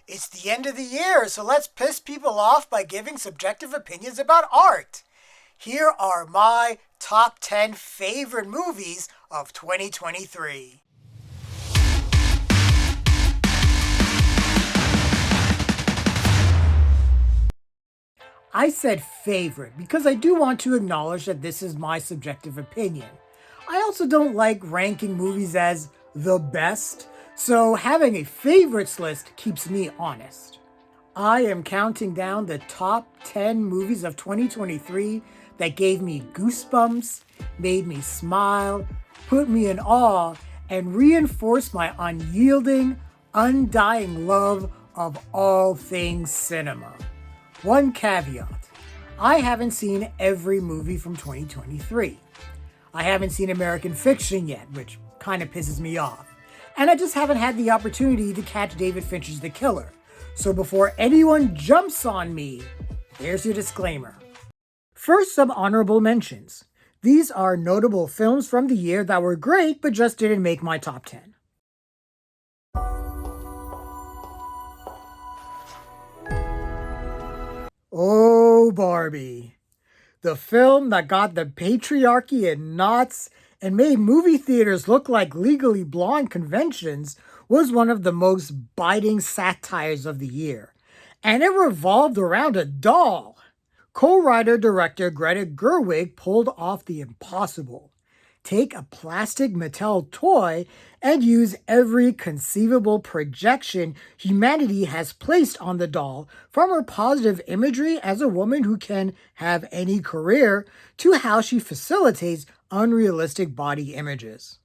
It's the end of the year, so let's piss people off by giving subjective opinions about art. Here are my top 10 favorite movies of 2023. I said favorite because I do want to acknowledge that this is my subjective opinion. I also don't like ranking movies as the best, so having a favorites list keeps me honest. I am counting down the top 10 movies of 2023 that gave me goosebumps, made me smile, put me in awe, and reinforced my unyielding, undying love of all things cinema. One caveat: I haven't seen every movie from 2023. I haven't seen American Fiction yet, which kind of pisses me off. And I just haven't had the opportunity to catch David Fincher's The Killer. So before anyone jumps on me, there's your disclaimer. First, some honorable mentions. These are notable films from the year that were great but just didn't make my top 10. Oh, Barbie. The film that got the patriarchy in knots and made movie theaters look like Legally Blonde conventions was one of the most biting satires of the year. And it revolved around a doll. Co-writer director Greta Gerwig pulled off the impossible. Take a plastic Mattel toy and use every conceivable projection humanity has placed on the doll, from her positive imagery as a woman who can have any career to how she facilitates unrealistic body images.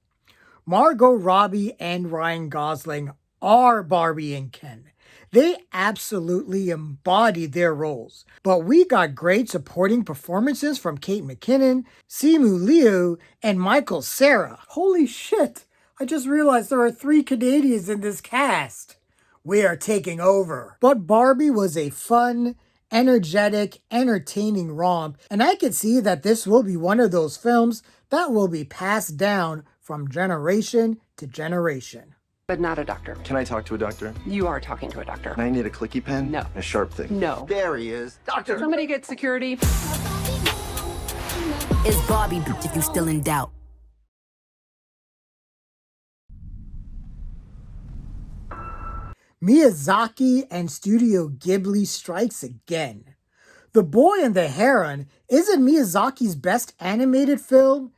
Margot Robbie and Ryan Gosling are Barbie and Ken. They absolutely embodied their roles. But we got great supporting performances from Kate McKinnon, Simu Liu, and Michael Cera. Holy shit! I just realized there are 3 Canadians in this cast. We are taking over. But Barbie was a fun, energetic, entertaining romp, and I could see that this will be one of those films that will be passed down from generation to generation. But not a doctor. Can I talk to a doctor? You are talking to a doctor. I need a clicky pen? No. A sharp thing? No. There he is. Doctor! Somebody get security. It's Barbie, bitch, if you still in doubt. Miyazaki and Studio Ghibli strikes again. The Boy and the Heron isn't Miyazaki's best animated film,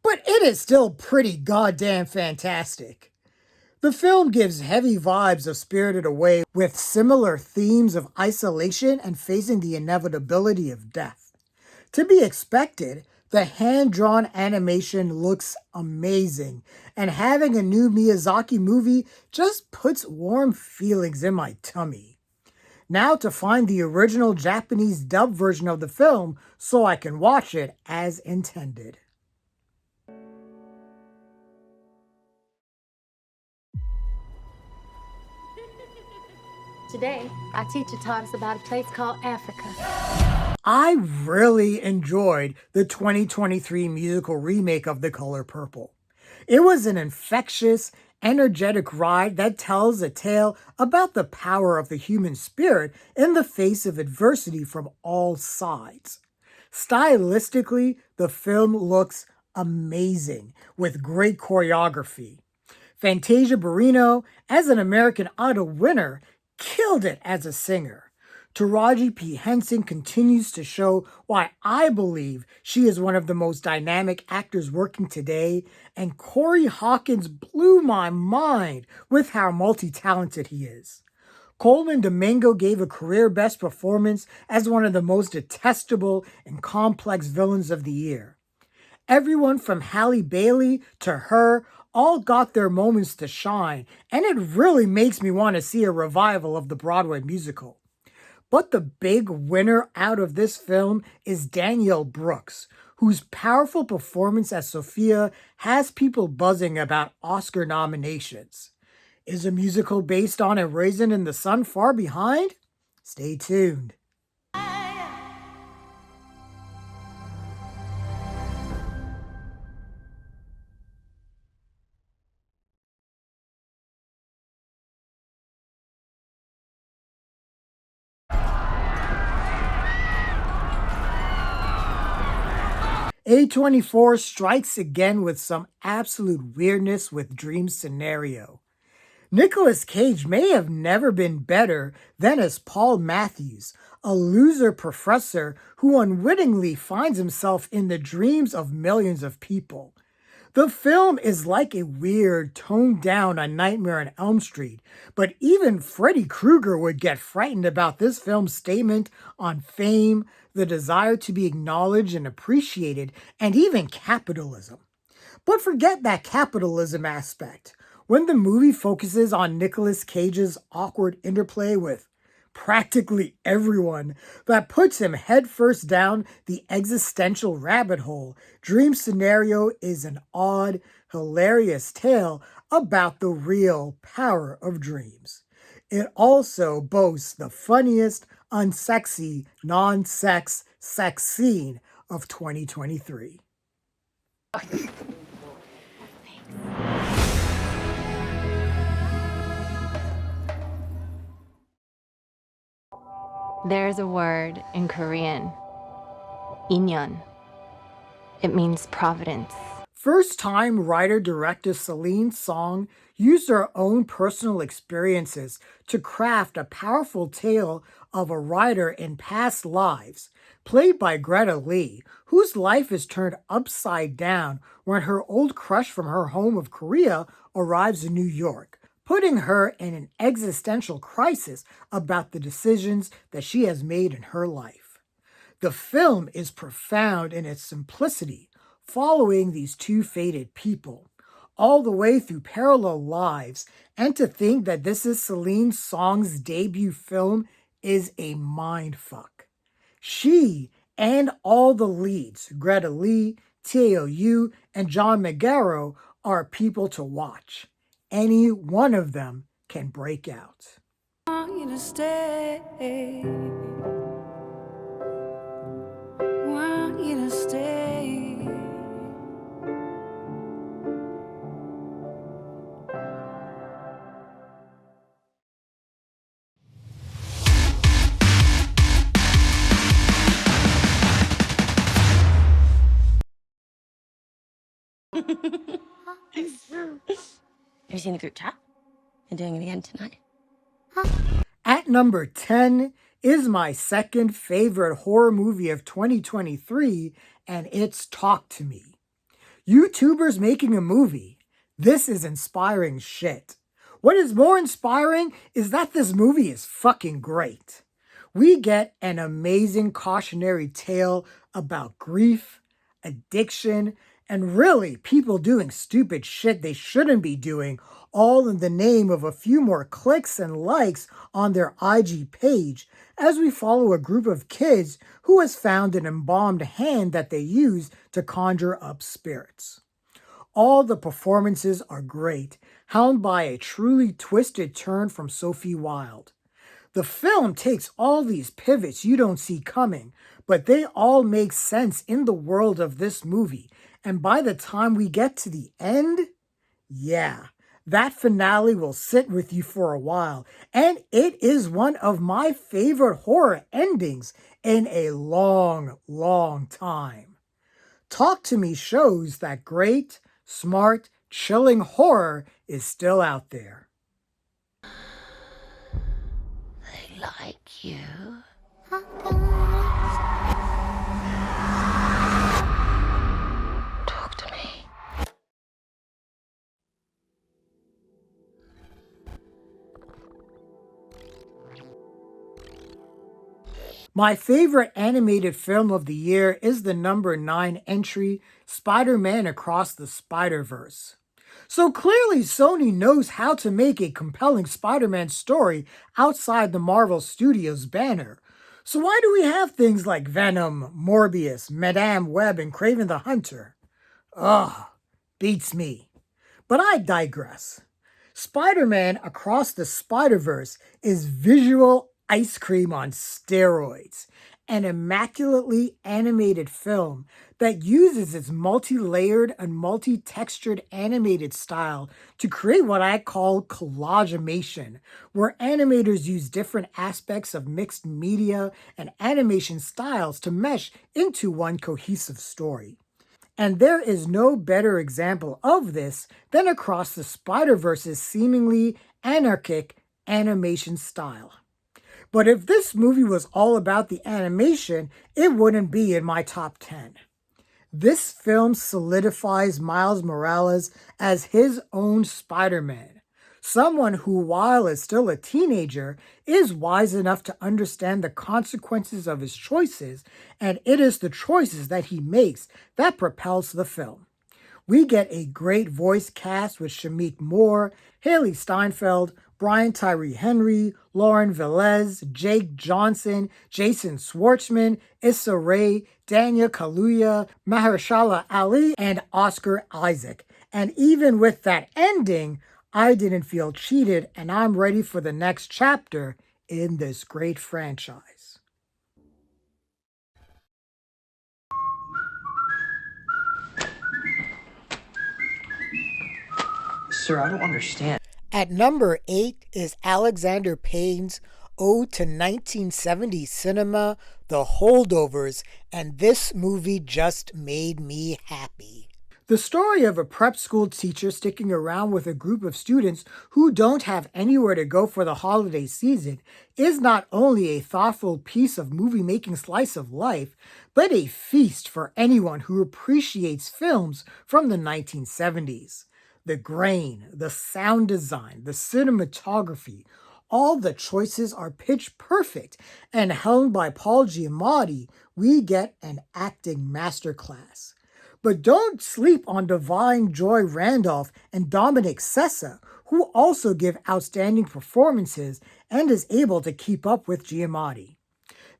but it is still pretty goddamn fantastic. The film gives heavy vibes of Spirited Away with similar themes of isolation and facing the inevitability of death. To be expected, the hand-drawn animation looks amazing, and having a new Miyazaki movie just puts warm feelings in my tummy. Now to find the original Japanese dub version of the film so I can watch it as intended. Today, our teacher taught us about a place called Africa. I really enjoyed the 2023 musical remake of The Color Purple. It was an infectious, energetic ride that tells a tale about the power of the human spirit in the face of adversity from all sides. Stylistically, the film looks amazing with great choreography. Fantasia Barrino, as an American Idol winner, killed it as a singer. Taraji P. Henson continues to show why I believe she is one of the most dynamic actors working today, and Corey Hawkins blew my mind with how multi-talented he is. Coleman Domingo gave a career best performance as one of the most detestable and complex villains of the year. Everyone from Halle Bailey to her all got their moments to shine, and it really makes me want to see a revival of the Broadway musical. But the big winner out of this film is Danielle Brooks, whose powerful performance as Sophia has people buzzing about Oscar nominations. Is a musical based on A Raisin in the Sun far behind? Stay tuned. A24 strikes again with some absolute weirdness with Dream Scenario. Nicolas Cage may have never been better than as Paul Matthews, a loser professor who unwittingly finds himself in the dreams of millions of people. The film is like a weird, toned down A Nightmare on Elm Street, but even Freddy Krueger would get frightened about this film's statement on fame, the desire to be acknowledged and appreciated, and even capitalism. But forget that capitalism aspect. When the movie focuses on Nicolas Cage's awkward interplay with practically everyone that puts him headfirst down the existential rabbit hole, Dream Scenario is an odd, hilarious tale about the real power of dreams. It also boasts the funniest, unsexy, non-sex sex scene of 2023. There's a word in Korean, 인연. It means providence. First-time writer-director Celine Song used her own personal experiences to craft a powerful tale of a writer in past lives, played by Greta Lee, whose life is turned upside down when her old crush from her home of Korea arrives in New York, putting her in an existential crisis about the decisions that she has made in her life. The film is profound in its simplicity, following these two fated people, all the way through parallel lives, and to think that this is Celine Song's debut film is a mindfuck. She and all the leads, Greta Lee, Teo Yu, and John Magaro, are people to watch. Any one of them can break out. I want you to stay. Want you to stay. Have you seen the group chat? They're doing it again tonight. At number 10 is my second favorite horror movie of 2023, and it's Talk to Me. YouTubers making a movie. This is inspiring shit. What is more inspiring is that this movie is fucking great. We get an amazing cautionary tale about grief, addiction, and really people doing stupid shit they shouldn't be doing, all in the name of a few more clicks and likes on their IG page, as we follow a group of kids who has found an embalmed hand that they use to conjure up spirits. All the performances are great, helmed by a truly twisted turn from Sophie Wilde. The film takes all these pivots you don't see coming, but they all make sense in the world of this movie, and by the time we get to the end, yeah, that finale will sit with you for a while, and it is one of my favorite horror endings in a long, long time. Talk to Me shows that great, smart, chilling horror is still out there. They like you. Talk to me. My favorite animated film of the year is the number 9 entry, Spider-Man Across the Spider-Verse. So clearly Sony knows how to make a compelling Spider-Man story outside the Marvel Studios banner. So why do we have things like Venom, Morbius, Madame Web, and Kraven the Hunter? Ugh, beats me. But I digress. Spider-Man Across the Spider-Verse is visual ice cream on steroids, an immaculately animated film that uses its multi-layered and multi-textured animated style to create what I call collageimation, where animators use different aspects of mixed media and animation styles to mesh into one cohesive story. And there is no better example of this than Across the Spider-Verse's seemingly anarchic animation style. But if this movie was all about the animation, it wouldn't be in my top 10. This film solidifies Miles Morales as his own Spider-Man, someone who, while is still a teenager, is wise enough to understand the consequences of his choices, and it is the choices that he makes that propels the film. We get a great voice cast with Shameik Moore, Haley Steinfeld, Brian Tyree Henry, Lauren Velez, Jake Johnson, Jason Schwartzman, Issa Rae, Dania Kaluuya, Mahershala Ali, and Oscar Isaac. And even with that ending, I didn't feel cheated, and I'm ready for the next chapter in this great franchise. Sir, I don't understand. At number 8 is Alexander Payne's ode to 1970s cinema, The Holdovers, and this movie just made me happy. The story of a prep school teacher sticking around with a group of students who don't have anywhere to go for the holiday season is not only a thoughtful piece of movie-making slice of life, but a feast for anyone who appreciates films from the 1970s. The grain, the sound design, the cinematography, all the choices are pitch perfect, and helmed by Paul Giamatti, we get an acting masterclass. But don't sleep on Divine Joy Randolph and Dominic Sessa, who also give outstanding performances and is able to keep up with Giamatti.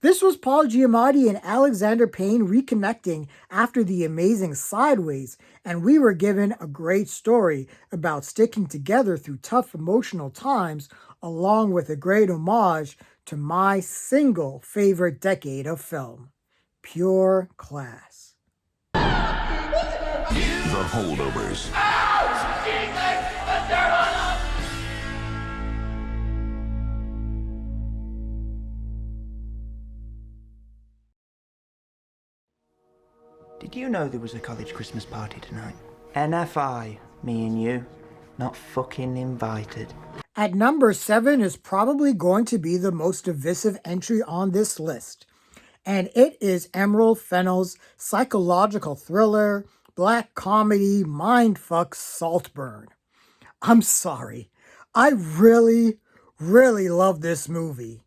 This was Paul Giamatti and Alexander Payne reconnecting after the amazing Sideways, and we were given a great story about sticking together through tough emotional times, along with a great homage to my single favorite decade of film, pure class. The Holdovers. Did you know there was a college Christmas party tonight? NFI, me and you, not fucking invited. At number 7 is probably going to be the most divisive entry on this list, and it is Emerald Fennell's psychological thriller, black comedy, mindfuck Saltburn. I'm sorry, I really love this movie.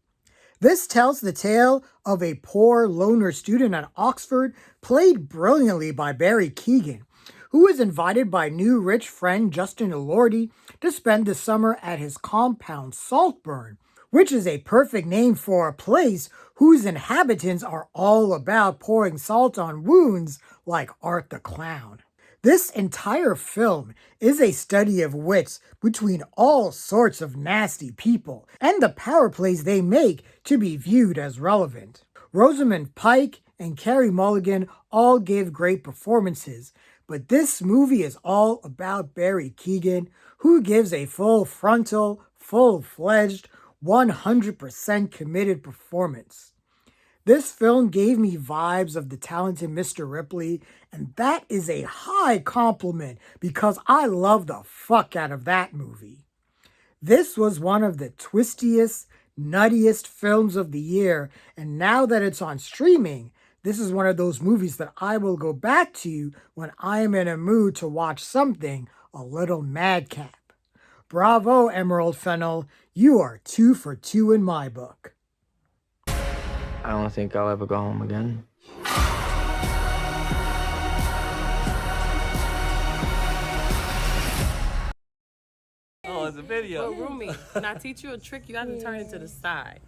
This tells the tale of a poor loner student at Oxford, played brilliantly by Barry Keoghan, who is invited by new rich friend Justin Elordi to spend the summer at his compound Saltburn, which is a perfect name for a place whose inhabitants are all about pouring salt on wounds like Art the Clown. This entire film is a study of wits between all sorts of nasty people and the power plays they make to be viewed as relevant. Rosamund Pike and Carey Mulligan all gave great performances, but this movie is all about Barry Keoghan, who gives a full frontal, full-fledged, 100% committed performance. This film gave me vibes of the talented Mr. Ripley, and that is a high compliment because I love the fuck out of that movie. This was one of the twistiest, nuttiest films of the year, and now that it's on streaming, this is one of those movies that I will go back to when I am in a mood to watch something a little madcap. Bravo, Emerald Fennell, you are 2 for 2 in my book. I don't think I'll ever go home again. Oh, it's a video. Well, Rumi, can I teach you a trick? You got to turn it to the side.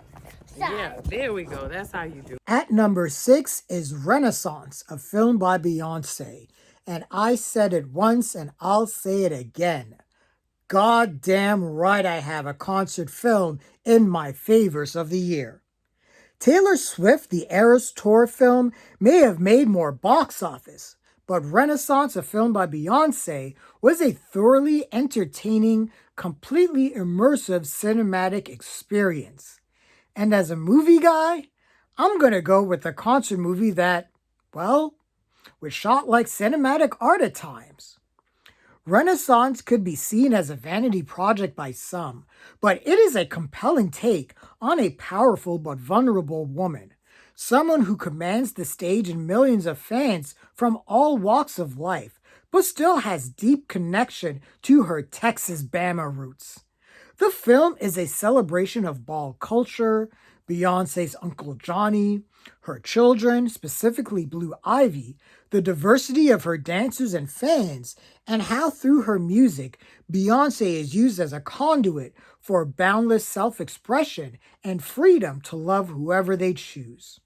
Yeah, there we go. That's how you do it. At number 6 is Renaissance, a film by Beyonce. And I said it once and I'll say it again. God damn right I have a concert film in my favorites of the year. Taylor Swift, the Eras Tour film, may have made more box office, but Renaissance, a film by Beyonce, was a thoroughly entertaining, completely immersive cinematic experience. And as a movie guy, I'm gonna go with the concert movie that, well, was shot like cinematic art at times. Renaissance could be seen as a vanity project by some, but it is a compelling take on a powerful but vulnerable woman, someone who commands the stage and millions of fans from all walks of life, but still has deep connection to her Texas Bama roots. The film is a celebration of ball culture, Beyoncé's Uncle Johnny, her children, specifically Blue Ivy, the diversity of her dancers and fans, and how through her music, Beyoncé is used as a conduit for boundless self-expression and freedom to love whoever they choose.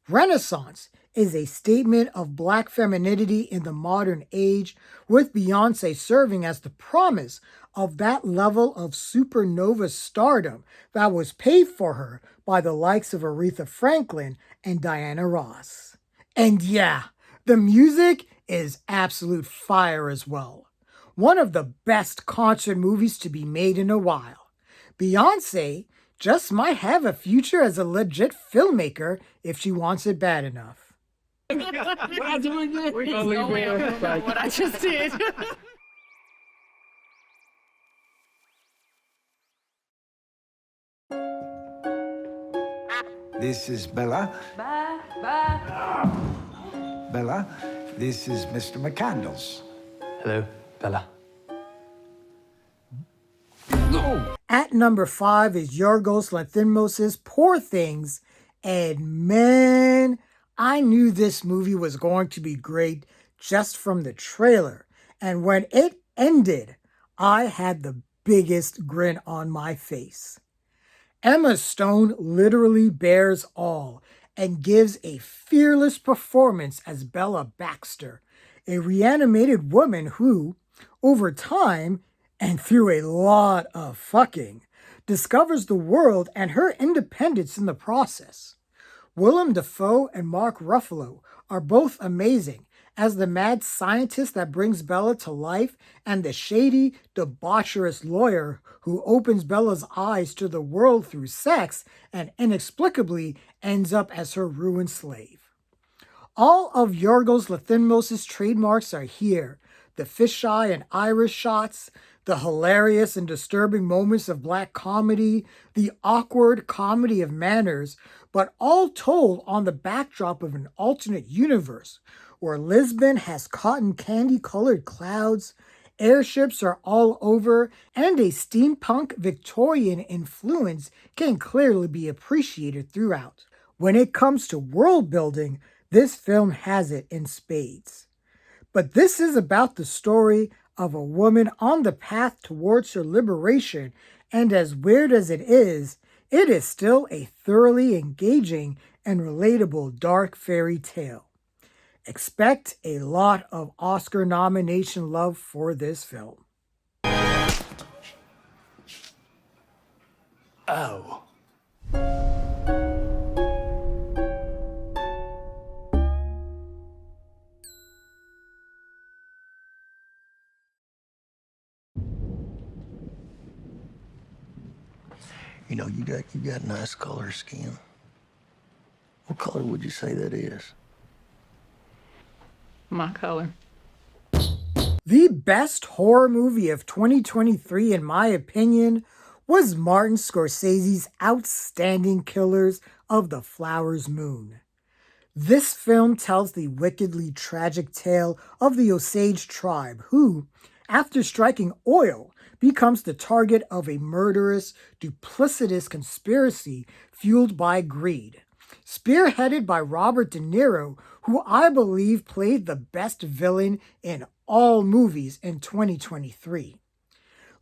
Renaissance is a statement of Black femininity in the modern age, with Beyoncé serving as the promise of that level of supernova stardom that was paid for her by the likes of Aretha Franklin and Diana Ross. And yeah, the music is absolute fire as well. One of the best concert movies to be made in a while. Beyoncé just might have a future as a legit filmmaker if she wants it bad enough. We're not doing good. We're gonna leave it. What I just did. This is Bella. Bye. Bella, this is Mr. McCandles. Hello, Bella. At number 5 is Yorgos Lanthimos' Poor Things, and man, I knew this movie was going to be great just from the trailer, and when it ended, I had the biggest grin on my face. Emma Stone literally bears all and gives a fearless performance as Bella Baxter, a reanimated woman who, over time, and through a lot of fucking, discovers the world and her independence in the process. Willem Dafoe and Mark Ruffalo are both amazing as the mad scientist that brings Bella to life and the shady, debaucherous lawyer who opens Bella's eyes to the world through sex and inexplicably ends up as her ruined slave. All of Yorgos Lanthimos' trademarks are here. The fisheye and iris shots, the hilarious and disturbing moments of black comedy, the awkward comedy of manners, but all told on the backdrop of an alternate universe where Lisbon has cotton candy-colored clouds, airships are all over, and a steampunk Victorian influence can clearly be appreciated throughout. When it comes to world building, this film has it in spades. But this is about the story of a woman on the path towards her liberation, and as weird as it is still a thoroughly engaging and relatable dark fairy tale. Expect a lot of Oscar nomination love for this film. Oh. You know, you got nice color skin. What color would you say that is? My color. The best horror movie of 2023, in my opinion, was Martin Scorsese's outstanding Killers of the Flower Moon. This film tells the wickedly tragic tale of the Osage tribe who, after striking oil, becomes the target of a murderous, duplicitous conspiracy fueled by greed. Spearheaded by Robert De Niro, who I believe played the best villain in all movies in 2023.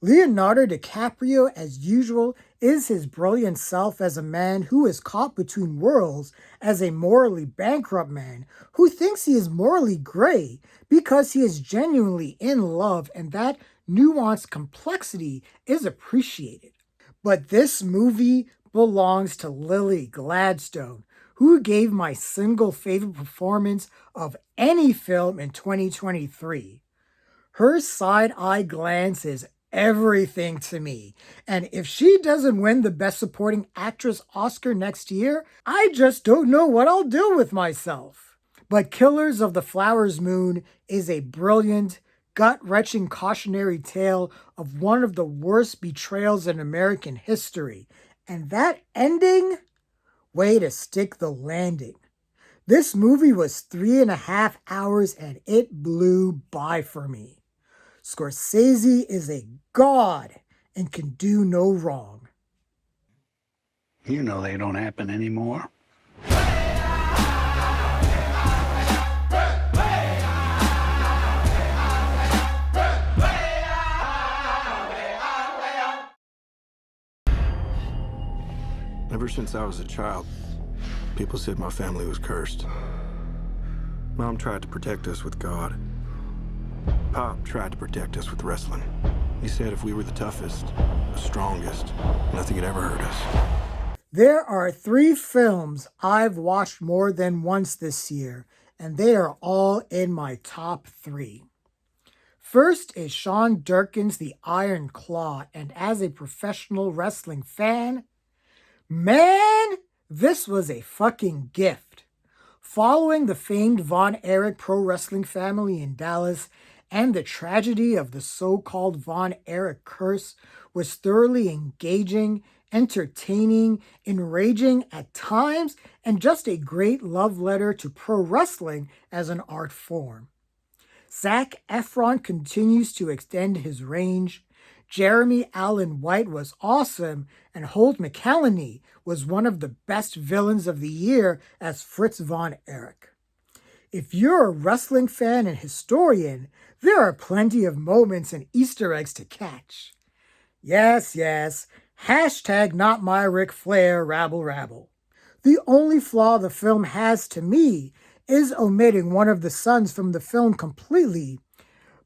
Leonardo DiCaprio, as usual, is his brilliant self as a man who is caught between worlds as a morally bankrupt man who thinks he is morally gray because he is genuinely in love, and that nuanced complexity is appreciated. But this movie belongs to Lily Gladstone, who gave my single favorite performance of any film in 2023. Her side-eye glance is everything to me, and if she doesn't win the Best Supporting Actress Oscar next year, I just don't know what I'll do with myself. But Killers of the Flowers Moon is a brilliant, gut-wrenching cautionary tale of one of the worst betrayals in American history. And that ending? Way to stick the landing. This movie was 3.5 hours and it blew by for me. Scorsese is a god and can do no wrong. You know they don't happen anymore. Ever since I was a child, people said my family was cursed. Mom tried to protect us with God. Pop tried to protect us with wrestling. He said if we were the toughest, the strongest, nothing could ever hurt us. There are 3 films I've watched more than once this year, and they are all in my top 3. First is Sean Durkin's The Iron Claw, and as a professional wrestling fan, man, this was a fucking gift. Following the famed Von Erich pro wrestling family in Dallas and the tragedy of the so-called Von Erich curse was thoroughly engaging, entertaining, enraging at times, and just a great love letter to pro wrestling as an art form. Zac Efron continues to extend his range. Jeremy Allen White was awesome, and Holt McCallany was one of the best villains of the year as Fritz Von Erich. If you're a wrestling fan and historian, there are plenty of moments and Easter eggs to catch. Yes, hashtag not my Ric Flair, rabble rabble. The only flaw the film has to me is omitting one of the sons from the film completely,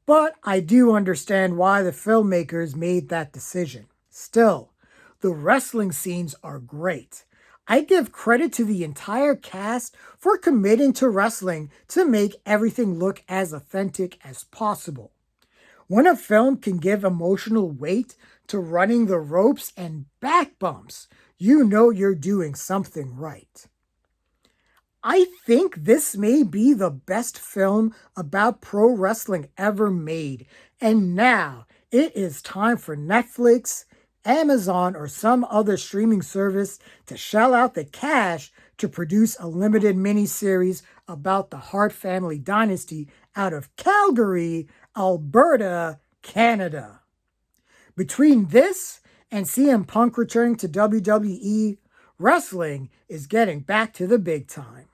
but I do understand why the filmmakers made that decision. Still, the wrestling scenes are great. I give credit to the entire cast for committing to wrestling to make everything look as authentic as possible. When a film can give emotional weight to running the ropes and back bumps, you know you're doing something right. I think this may be the best film about pro wrestling ever made, and now it is time for Netflix, Amazon, or some other streaming service to shell out the cash to produce a limited miniseries about the Hart family dynasty out of Calgary, Alberta, Canada. Between this and CM Punk returning to WWE, wrestling is getting back to the big time.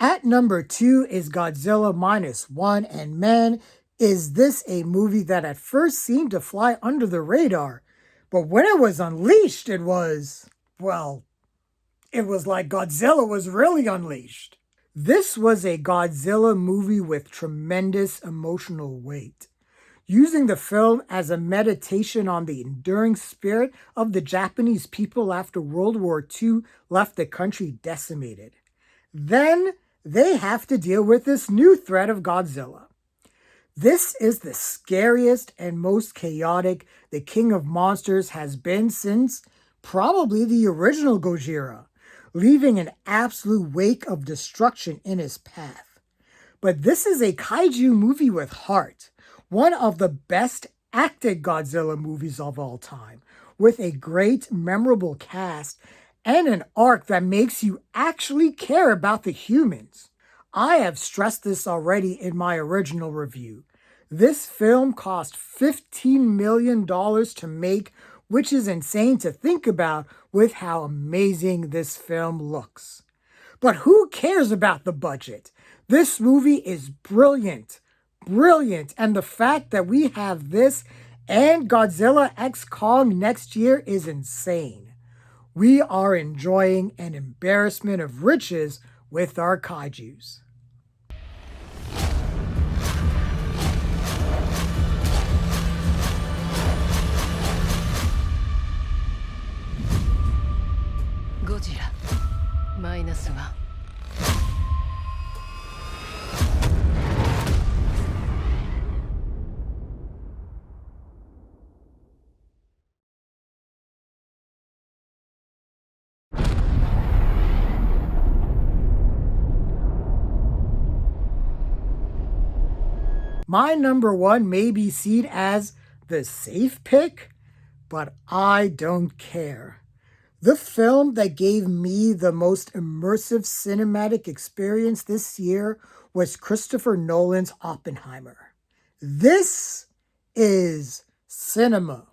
At number 2 is Godzilla Minus One, and man, is this a movie that at first seemed to fly under the radar, but when it was unleashed, it was like Godzilla was really unleashed. This was a Godzilla movie with tremendous emotional weight, using the film as a meditation on the enduring spirit of the Japanese people after World War II left the country decimated. Then they have to deal with this new threat of Godzilla. This is the scariest and most chaotic the King of Monsters has been since probably the original Gojira, leaving an absolute wake of destruction in his path. But this is a kaiju movie with heart, one of the best acted Godzilla movies of all time, with a great, memorable cast and an arc that makes you actually care about the humans. I have stressed this already in my original review. This film cost $15 million to make, which is insane to think about with how amazing this film looks. But who cares about the budget? This movie is brilliant, and the fact that we have this and Godzilla x Kong next year is insane. We are enjoying an embarrassment of riches with our kaijus. Godzilla minus one. My number one may be seen as the safe pick, but I don't care. The film that gave me the most immersive cinematic experience this year was Christopher Nolan's Oppenheimer. This is cinema.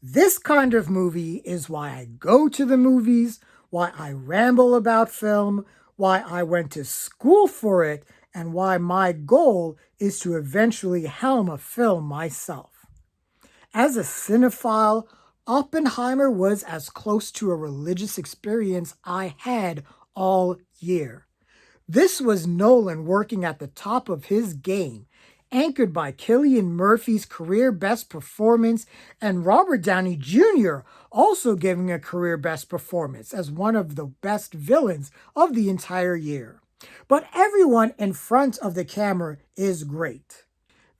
This kind of movie is why I go to the movies, why I ramble about film, why I went to school for it, and why my goal is to eventually helm a film myself. As a cinephile, Oppenheimer was as close to a religious experience I had all year. This was Nolan working at the top of his game, anchored by Cillian Murphy's career best performance and Robert Downey Jr. also giving a career best performance as one of the best villains of the entire year. But everyone in front of the camera is great.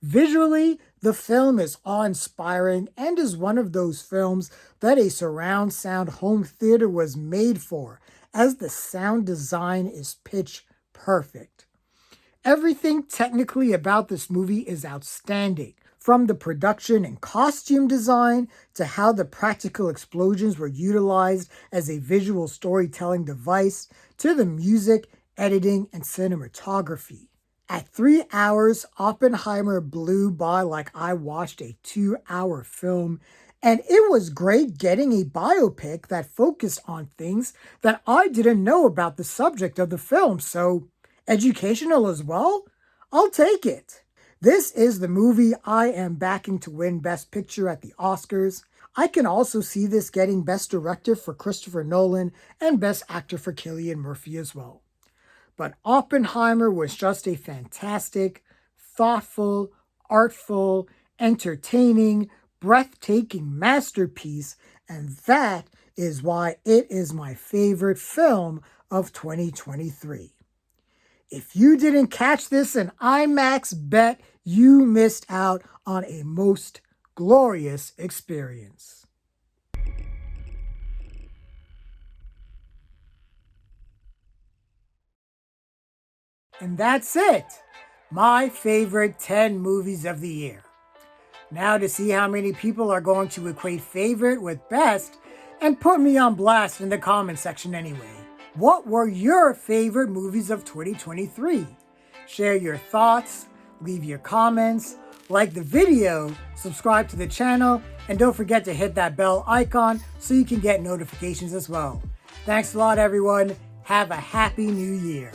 Visually, the film is awe-inspiring and is one of those films that a surround sound home theater was made for, as the sound design is pitch perfect. Everything technically about this movie is outstanding, from the production and costume design to how the practical explosions were utilized as a visual storytelling device to the music, editing, and cinematography. At 3 hours, Oppenheimer blew by like I watched a 2-hour film, and it was great getting a biopic that focused on things that I didn't know about the subject of the film, so educational as well? I'll take it. This is the movie I am backing to win Best Picture at the Oscars. I can also see this getting Best Director for Christopher Nolan and Best Actor for Cillian Murphy as well. But Oppenheimer was just a fantastic, thoughtful, artful, entertaining, breathtaking masterpiece, and that is why it is my favorite film of 2023. If you didn't catch this in IMAX, bet you missed out on a most glorious experience. And that's it. My favorite 10 movies of the year. Now to see how many people are going to equate favorite with best and put me on blast in the comment section anyway. What were your favorite movies of 2023? Share your thoughts, leave your comments, like the video, subscribe to the channel, and don't forget to hit that bell icon so you can get notifications as well. Thanks a lot, everyone. Have a happy new year.